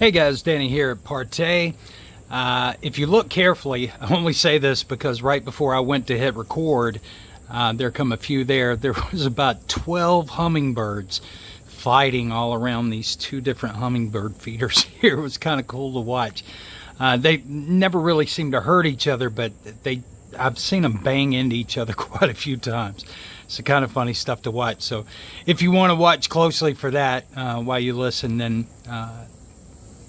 Hey guys, Danny here at PARTAY. If you look carefully, I only say this because right before I went to hit record, there come a few there. There was about 12 hummingbirds fighting all around these two different hummingbird feeders here. It was kind of cool to watch. They never really seem to hurt each other, but I've seen them bang into each other quite a few times. It's kind of funny stuff to watch. So if you want to watch closely for that while you listen, then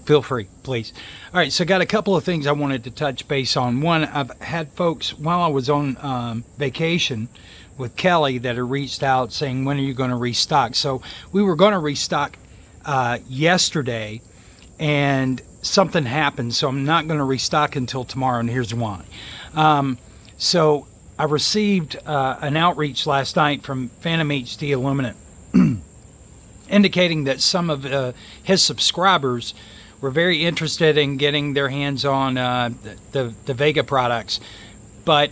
feel free, please. All right, so got a couple of things I wanted to touch base on. One, I've had folks while I was on vacation with Kelly that have reached out saying, when are you going to restock? So we were going to restock yesterday, and something happened, so I'm not going to restock until tomorrow, and here's why. So I received an outreach last night from Phantom HD Illuminate indicating that some of his subscribers were very interested in getting their hands on the Vega products, but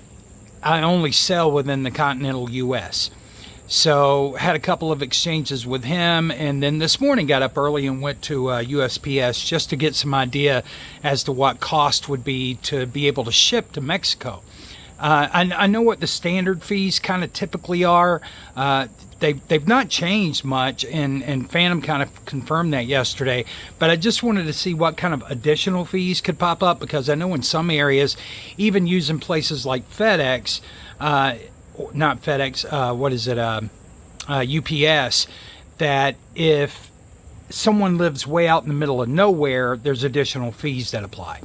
I only sell within the continental U.S. So had a couple of exchanges with him, and then this morning got up early and went to USPS just to get some idea as to what cost would be to be able to ship to Mexico. I know what the standard fees kind of typically are. They've not changed much, and Phantom kind of confirmed that yesterday. But I just wanted to see what kind of additional fees could pop up, because I know in some areas, even using places like FedEx, not FedEx, what is it, UPS, that if someone lives way out in the middle of nowhere, there's additional fees that apply.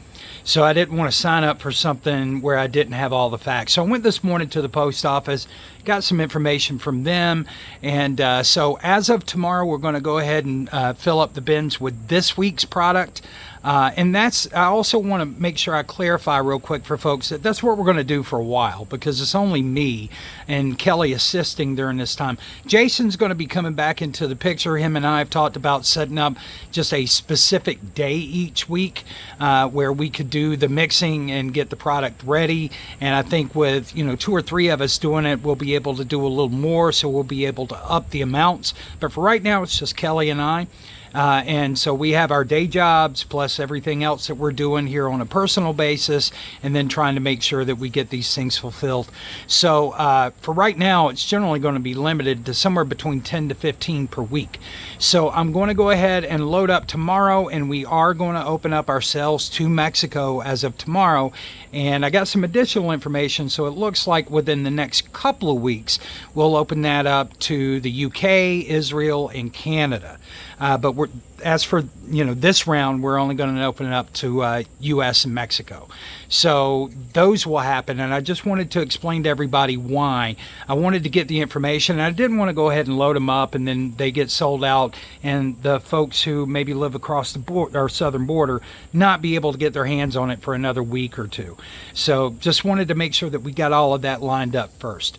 So I didn't want to sign up for something where I didn't have all the facts. So I went this morning to the post office, got some information from them, and so as of tomorrow, we're going to go ahead and fill up the bins with this week's product. And I also want to make sure I clarify real quick for folks that that's what we're going to do for a while, because it's only me and Kelly assisting during this time. Jason's going to be coming back into the picture. Him and I have talked about setting up just a specific day each week where we could do the mixing and get the product ready. And I think with 2 or 3 of us doing it, we'll be able to do a little more, so we'll be able to up the amounts. But for right now, it's just Kelly and I. And so we have our day jobs plus everything else that we're doing here on a personal basis, and then trying to make sure that we get these things fulfilled. So for right now, it's generally going to be limited to somewhere between 10 to 15 per week. So I'm going to go ahead and load up tomorrow, and we are going to open up our sales to Mexico as of tomorrow. And I got some additional information, so it looks like within the next couple of weeks, we'll open that up to the UK, Israel, and Canada. But as for this round, we're only going to open it up to U.S. and Mexico. So those will happen, and I just wanted to explain to everybody why. I wanted to get the information, and I didn't want to go ahead and load them up and then they get sold out, and the folks who maybe live across the border, our southern border, not be able to get their hands on it for another week or two. So just wanted to make sure that we got all of that lined up first.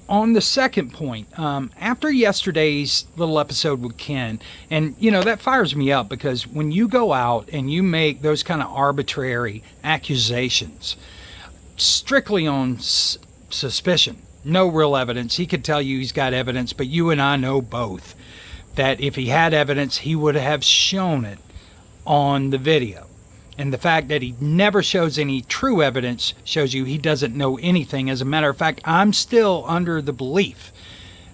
On the second point, after yesterday's little episode with Ken, and that fires me up, because when you go out and you make those kind of arbitrary accusations strictly on suspicion, no real evidence. He could tell you he's got evidence, but you and I know both that if he had evidence, he would have shown it on the video. And the fact that he never shows any true evidence shows you he doesn't know anything. As a matter of fact, I'm still under the belief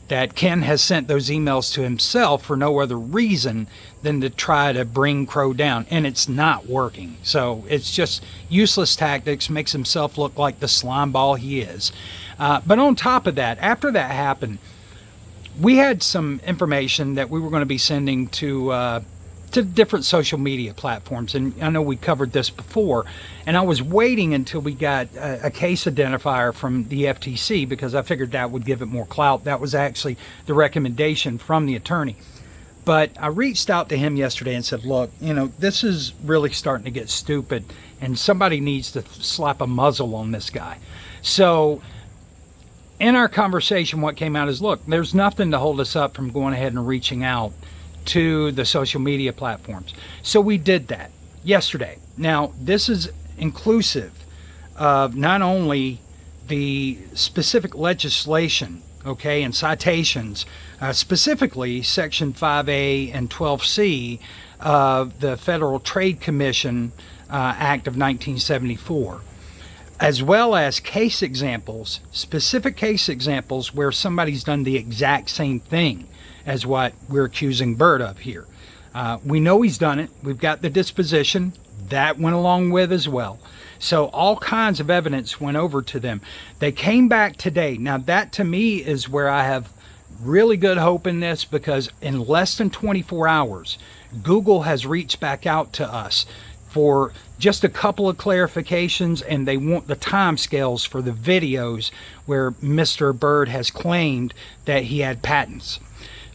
that Ken has sent those emails to himself for no other reason than to try to bring Crow down. And it's not working. So it's just useless tactics, makes himself look like the slime ball he is. But on top of that, after that happened, we had some information that we were going to be sending to different social media platforms, and I know we covered this before, and I was waiting until we got a case identifier from the FTC, because I figured that would give it more clout. That was actually the recommendation from the attorney. But I reached out to him yesterday and said, look, this is really starting to get stupid, and somebody needs to slap a muzzle on this guy. So in our conversation, what came out is, look, there's nothing to hold us up from going ahead and reaching out to the social media platforms. So we did that yesterday. Now, this is inclusive of not only the specific legislation, okay, and citations, specifically Section 5A and 12C of the Federal Trade Commission Act of 1974, as well as case examples, specific case examples where somebody's done the exact same thing as what we're accusing Bert of here. We know he's done it. We've got the disposition. That went along with as well. So all kinds of evidence went over to them. They came back today. Now that to me is where I have really good hope in this, because in less than 24 hours, Google has reached back out to us for just a couple of clarifications, and they want the time scales for the videos where Mr. Bird has claimed that he had patents.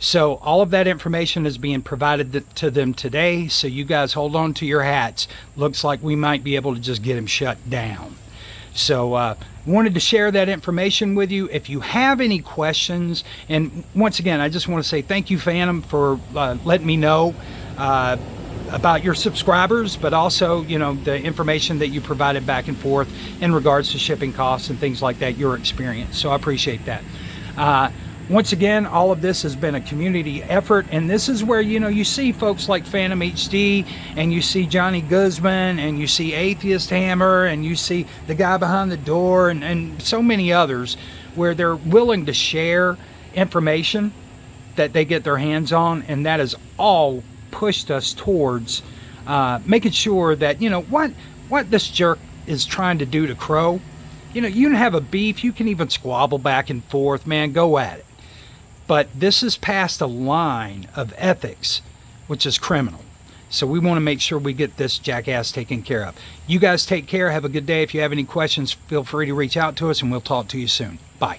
So all of that information is being provided to them today, so you guys hold on to your hats. Looks like we might be able to just get him shut down. So wanted to share that information with you. If you have any questions, and once again, I just want to say thank you, Phantom, for letting me know about your subscribers, but also, you know, the information that you provided back and forth in regards to shipping costs and things like that, your experience. So I appreciate that. Once again, all of this has been a community effort, and this is where, you know, you see folks like Phantom HD, and you see Johnny Guzman, and you see Atheist Hammer, and you see the guy behind the door, and so many others, where they're willing to share information that they get their hands on, and that has all pushed us towards making sure that, you know, what this jerk is trying to do to Crow. You know, you can have a beef, you can even squabble back and forth, man, go at it. But this is past a line of ethics, which is criminal. So we want to make sure we get this jackass taken care of. You guys take care. Have a good day. If you have any questions, feel free to reach out to us, and we'll talk to you soon. Bye.